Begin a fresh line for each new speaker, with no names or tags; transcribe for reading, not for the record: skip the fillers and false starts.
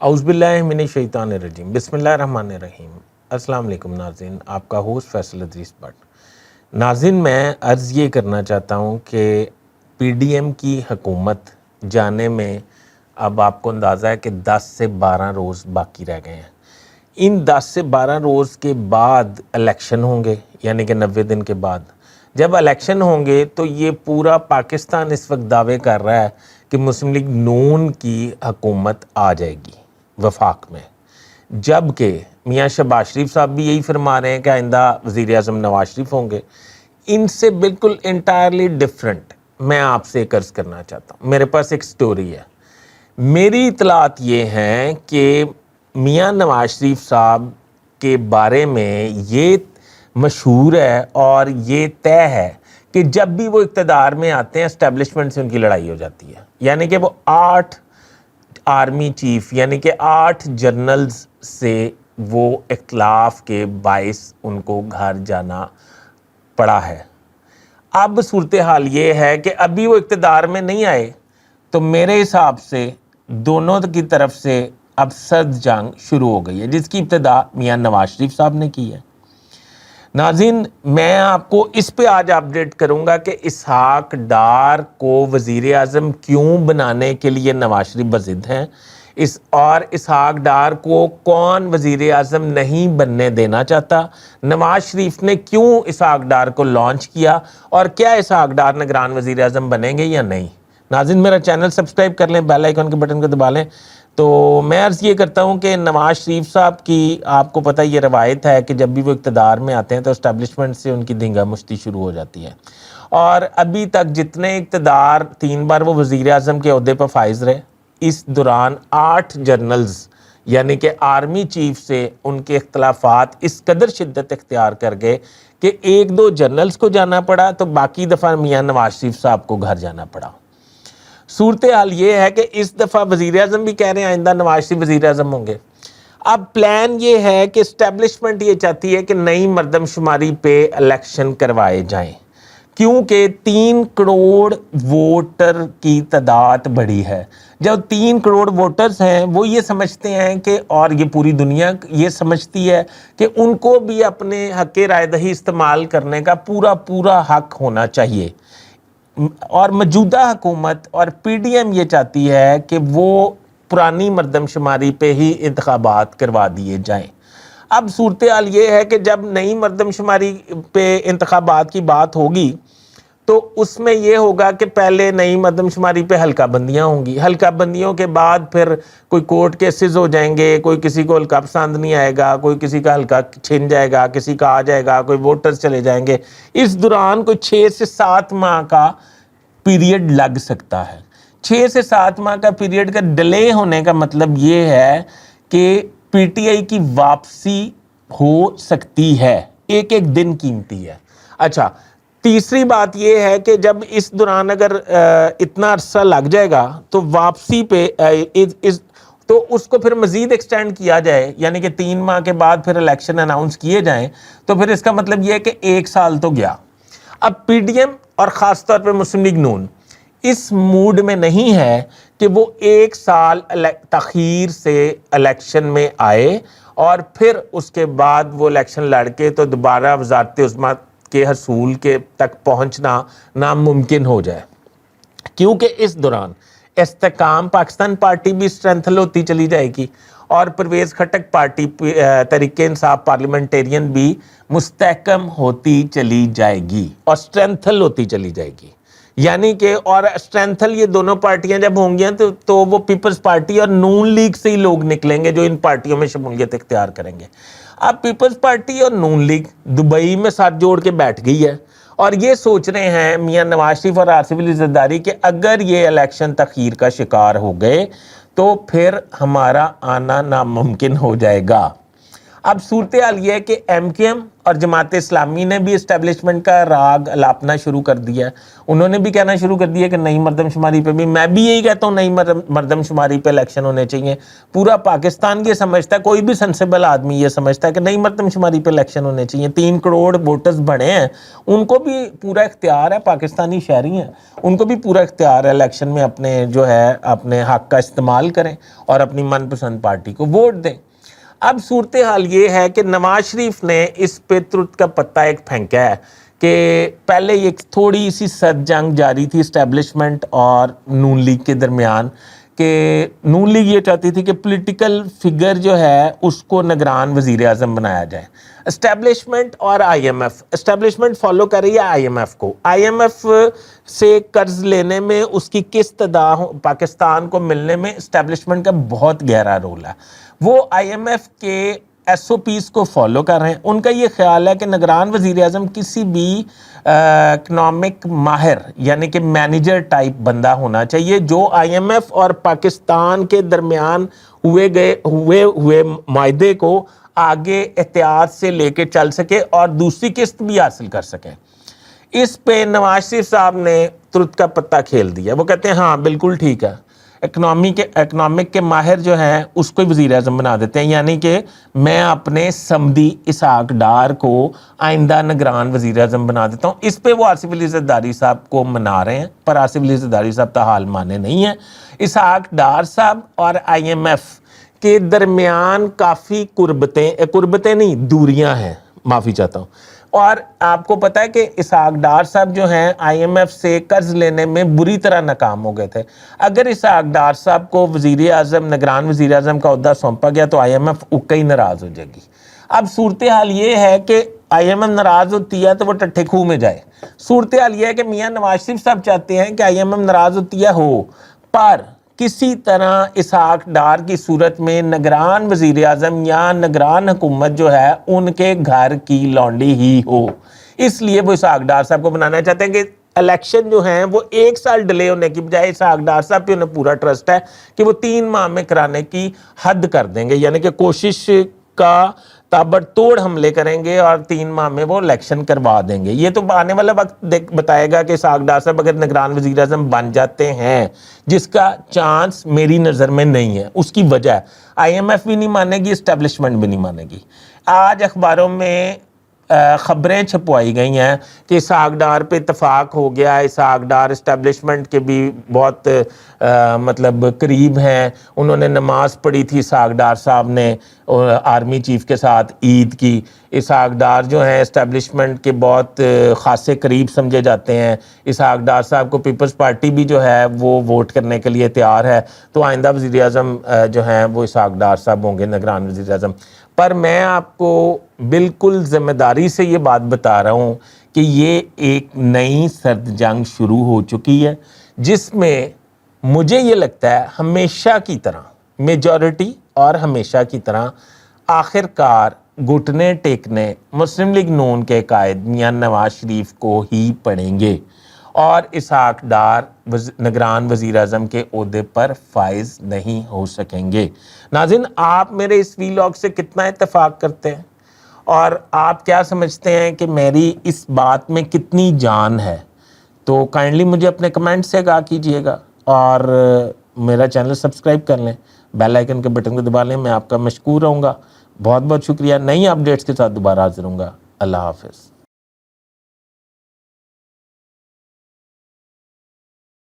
اعوذ باللہ من الشیطان الرجیم بسم اللہ الرحمن الرحیم۔ السلام علیکم ناظرین، آپ کا ہوسٹ فیصل ادریس بٹ۔ ناظرین، میں عرض یہ کرنا چاہتا ہوں کہ پی ڈی ایم کی حکومت جانے میں اب آپ کو اندازہ ہے کہ 10 سے 12 روز باقی رہ گئے ہیں۔ ان 10 سے 12 روز کے بعد الیکشن ہوں گے، یعنی کہ 90 دن کے بعد جب الیکشن ہوں گے تو یہ پورا پاکستان اس وقت دعوے کر رہا ہے کہ مسلم لیگ نون کی حکومت آ جائے گی وفاق میں، جبکہ میاں شہباز شریف صاحب بھی یہی فرما رہے ہیں کہ آئندہ وزیر اعظم نواز شریف ہوں گے۔ ان سے بالکل انٹائرلی ڈفرینٹ میں آپ سے ایک عرض کرنا چاہتا ہوں۔ میرے پاس ایک سٹوری ہے، میری اطلاعات یہ ہیں کہ میاں نواز شریف صاحب کے بارے میں یہ مشہور ہے اور یہ طے ہے کہ جب بھی وہ اقتدار میں آتے ہیں اسٹیبلشمنٹ سے ان کی لڑائی ہو جاتی ہے، یعنی کہ وہ 8 آرمی چیف یعنی کہ 8 جنرلز سے وہ اختلاف کے باعث ان کو گھر جانا پڑا ہے۔ اب صورتحال یہ ہے کہ ابھی وہ اقتدار میں نہیں آئے تو میرے حساب سے دونوں کی طرف سے اب سرد جنگ شروع ہو گئی ہے، جس کی ابتدا میاں نواز شریف صاحب نے کی ہے۔ ناظرین، میں آپ کو اس پہ آج اپڈیٹ کروں گا کہ اسحاق ڈار کو وزیر اعظم کیوں بنانے کے لیے نواز شریف بضد ہیں، اور اسحاق ڈار کو کون وزیر اعظم نہیں بننے دینا چاہتا، نواز شریف نے کیوں اسحاق ڈار کو لانچ کیا، اور کیا اسحاق ڈار نگران وزیر اعظم بنیں گے یا نہیں۔ ناظرین، میرا چینل سبسکرائب کر لیں، بیل آئیکن کے بٹن کو دبا لیں۔ تو میں عرض یہ کرتا ہوں کہ نواز شریف صاحب کی آپ کو پتہ یہ روایت ہے کہ جب بھی وہ اقتدار میں آتے ہیں تو اسٹیبلشمنٹ سے ان کی دھنگا مشتی شروع ہو جاتی ہے، اور ابھی تک جتنے اقتدار 3 بار وہ وزیر اعظم کے عہدے پر فائز رہے، اس دوران 8 جنرلز یعنی کہ آرمی چیف سے ان کے اختلافات اس قدر شدت اختیار کر گئے کہ 1-2 جنرلز کو جانا پڑا تو باقی دفعہ میاں نواز شریف صاحب کو گھر جانا پڑا۔ صورتحال یہ ہے کہ اس دفعہ وزیر اعظم بھی کہہ رہے ہیں آئندہ نواز شریف وزیر اعظم ہوں گے۔ اب پلان یہ ہے کہ اسٹیبلشمنٹ یہ چاہتی ہے کہ نئی مردم شماری پہ الیکشن کروائے جائیں، کیونکہ 3 کروڑ ووٹر کی تعداد بڑی ہے۔ جب 3 کروڑ ووٹرز ہیں وہ یہ سمجھتے ہیں کہ، اور یہ پوری دنیا یہ سمجھتی ہے کہ ان کو بھی اپنے حق رائے دہی استعمال کرنے کا پورا حق ہونا چاہیے، اور موجودہ حکومت اور پی ڈی ایم یہ چاہتی ہے کہ وہ پرانی مردم شماری پہ ہی انتخابات کروا دیے جائیں۔ اب صورتحال یہ ہے کہ جب نئی مردم شماری پہ انتخابات کی بات ہوگی تو اس میں یہ ہوگا کہ پہلے نئی مردم شماری پہ حلقہ بندیاں ہوں گی، حلقہ بندیوں کے بعد پھر کوئی کورٹ کیسز ہو جائیں گے، کوئی کسی کو حلقہ پسند نہیں آئے گا، کوئی کسی کا حلقہ چھن جائے گا، کسی کا آ جائے گا، کوئی ووٹرز چلے جائیں گے۔ اس دوران کوئی 6 سے 7 ماہ کا پیریڈ لگ سکتا ہے۔ 6 سے 7 ماہ کا پیریڈ کا ڈیلے ہونے کا مطلب یہ ہے کہ پی ٹی آئی کی واپسی ہو سکتی ہے، ایک دن قیمتی ہے۔ اچھا، تیسری بات یہ ہے کہ جب اس دوران اگر اتنا عرصہ لگ جائے گا تو واپسی پہ تو اس کو پھر مزید ایکسٹینڈ کیا جائے، یعنی کہ 3 ماہ کے بعد پھر الیکشن اناؤنس کیے جائیں، تو پھر اس کا مطلب یہ ہے کہ 1 سال تو گیا۔ اب پی ڈی ایم اور خاص طور پہ مسلم لیگ نون اس موڈ میں نہیں ہے کہ وہ 1 سال تاخیر سے الیکشن میں آئے اور پھر اس کے بعد وہ الیکشن لڑ کے تو دوبارہ وزارت عظمیٰ کے حصول کے تک پہنچنا ناممکن ہو جائے، کیونکہ اس دوران استحکام پاکستان پارٹی بھی اسٹرینتھن ہوتی چلی جائے گی اور پرویز خٹک پارٹی تحریک انصاف پارلیمنٹیرین بھی مستحکم ہوتی چلی جائے گی اور اسٹرینتھن ہوتی چلی جائے گی، یعنی کہ اور اسٹرینتھن یہ دونوں پارٹیاں جب ہوں گی تو وہ پیپلز پارٹی اور نون لیگ سے ہی لوگ نکلیں گے جو ان پارٹیوں میں شمولیت اختیار کریں گے۔ اب پیپلز پارٹی اور نون لیگ دبئی میں ساتھ جوڑ کے بیٹھ گئی ہے اور یہ سوچ رہے ہیں میاں نواز شریف اور آصف علی زرداری کہ اگر یہ الیکشن تاخیر کا شکار ہو گئے تو پھر ہمارا آنا ناممکن ہو جائے گا۔ اب صورتحال یہ ہے کہ ایم کیو ایم اور جماعت اسلامی نے بھی اسٹیبلشمنٹ کا راگ الاپنا شروع کر دیا ہے. انہوں نے بھی کہنا شروع کر دیا کہ نئی مردم شماری پہ بھی, میں بھی یہی کہتا ہوں نئی مردم شماری پہ الیکشن ہونے چاہیے. پورا پاکستان یہ سمجھتا ہے, کوئی بھی سنسیبل آدمی یہ سمجھتا ہے کہ نئی مردم شماری پہ الیکشن ہونے چاہیے. 3 کروڑ ووٹرز بڑھے ہیں, ان کو بھی پورا اختیار ہے, پاکستانی شہری ہیں, ان کو بھی پورا اختیار ہے الیکشن میں اپنے جو ہے اپنے حق کا استعمال کریں اور اپنی من پسند پارٹی کو ووٹ دیں. اب صورتحال یہ ہے کہ نواز شریف نے اس پہ ترت کا پتہ ایک پھینکا ہے کہ پہلے ایک تھوڑی سی سرد جنگ جاری تھی اسٹیبلشمنٹ اور نون لیگ کے درمیان, کہ نون لیگ یہ چاہتی تھی کہ پولیٹیکل فگر جو ہے اس کو نگران وزیر اعظم بنایا جائے. اسٹیبلشمنٹ اور I M F, establishment follow کر رہی ہے آئی ایم ایف کو. آئی ایم ایف سے قرض لینے میں, اس کی قسط ادا پاکستان کو ملنے میں اسٹیبلشمنٹ کا بہت گہرا رول ہے. وہ آئی ایم ایف کے ایس او پیز کو فالو کر رہے ہیں. ان کا یہ خیال ہے کہ نگران وزیر اعظم کسی بھی اکنامک ماہر یعنی کہ مینیجر ٹائپ بندہ ہونا چاہیے, جو آئی ایم ایف اور پاکستان کے درمیان ہوئے معاہدے کو آگے احتیاط سے لے کے چل سکے اور دوسری قسط بھی حاصل کر سکے. اس پہ نواز شریف صاحب نے ترت کا پتہ کھیل دیا. وہ کہتے ہیں ہاں بالکل ٹھیک ہے, اکنامک کے ماہر جو ہیں اس کو وزیر اعظم بنا دیتے ہیں, یعنی کہ میں اپنے سمدی اسحاق ڈار کو آئندہ نگران وزیر اعظم بنا دیتا ہوں. اس پہ وہ آصف علی زرداری صاحب کو منا رہے ہیں, پر آصف علی زرداری صاحب تاحال مانے نہیں ہیں. اسحاق ڈار صاحب اور آئی ایم ایف کے درمیان کافی قربتیں نہیں دوریاں ہیں, معافی چاہتا ہوں. اور آپ کو پتہ ہے کہ اسحاق ڈار صاحب جو ہیں آئی ایم ایف سے قرض لینے میں بری طرح ناکام ہو گئے تھے. اگر اسحاق ڈار صاحب کو وزیر اعظم نگران وزیر اعظم کا عہدہ سونپا گیا تو آئی ایم ایف اکا ہی ناراض ہو جائے گی. اب صورتحال یہ ہے کہ آئی ایم ایف ناراض ہوتی ہے تو وہ ٹٹھے کھو میں جائے. صورتحال یہ ہے کہ میاں نواز شریف صاحب چاہتے ہیں کہ آئی ایم ایف ناراض ہوتی ہے ہو, پر کسی طرح اسحاق ڈار کی صورت میں نگران وزیر اعظم یا نگران حکومت جو ہے ان کے گھر کی لونڈی ہی ہو. اس لیے وہ اسحاق ڈار صاحب کو بنانا چاہتے ہیں کہ الیکشن جو ہیں وہ 1 سال ڈیلے ہونے کی بجائے اسحاق ڈار صاحب پہ انہیں پورا ٹرسٹ ہے کہ وہ 3 ماہ میں کرانے کی حد کر دیں گے, یعنی کہ کوشش کا تابڑ توڑ حملے کریں گے اور 3 ماہ میں وہ الیکشن کروا دیں گے. یہ تو آنے والا وقت بتائے گا کہ اسحاق ڈار صاحب اگر نگران وزیر اعظم بن جاتے ہیں, جس کا چانس میری نظر میں نہیں ہے. اس کی وجہ آئی ایم ایف بھی نہیں مانے گی, اسٹیبلشمنٹ بھی نہیں مانے گی. آج اخباروں میں خبریں چھپوائی گئی ہیں کہ اسحاق ڈار پہ اتفاق ہو گیا, اسحاق ڈار اسٹیبلشمنٹ کے بھی بہت مطلب قریب ہیں. انہوں نے نماز پڑھی تھی اسحاق ڈار صاحب نے آرمی چیف کے ساتھ عید کی. اسحاق ڈار جو ہیں اسٹیبلشمنٹ کے بہت خاصے قریب سمجھے جاتے ہیں. اسحاق ڈار صاحب کو پیپلز پارٹی بھی جو ہے وہ ووٹ کرنے کے لیے تیار ہے. تو آئندہ وزیر اعظم جو ہیں وہ اسحاق ڈار صاحب ہوں گے, نگران وزیر اعظم. پر میں آپ کو بالکل ذمہ داری سے یہ بات بتا رہا ہوں کہ یہ ایک نئی سرد جنگ شروع ہو چکی ہے, جس میں مجھے یہ لگتا ہے ہمیشہ کی طرح میجورٹی اور ہمیشہ کی طرح آخر کار گھٹنے ٹیکنے مسلم لیگ نون کے قائد میاں نواز شریف کو ہی پڑیں گے اور اسحاق ڈار نگران وزیر اعظم کے عہدے پر فائز نہیں ہو سکیں گے. ناظرین, آپ میرے اس ویلاگ سے کتنا اتفاق کرتے ہیں اور آپ کیا سمجھتے ہیں کہ میری اس بات میں کتنی جان ہے؟ تو کائنڈلی مجھے اپنے کمنٹ سے آگاہ کیجئے گا اور میرا چینل سبسکرائب کر لیں, بیل آئیکن کے بٹن کو دبا لیں. میں آپ کا مشکور رہوں گا. بہت بہت شکریہ. نئی اپڈیٹس کے ساتھ دوبارہ حاضر ہوں گا. اللہ حافظ.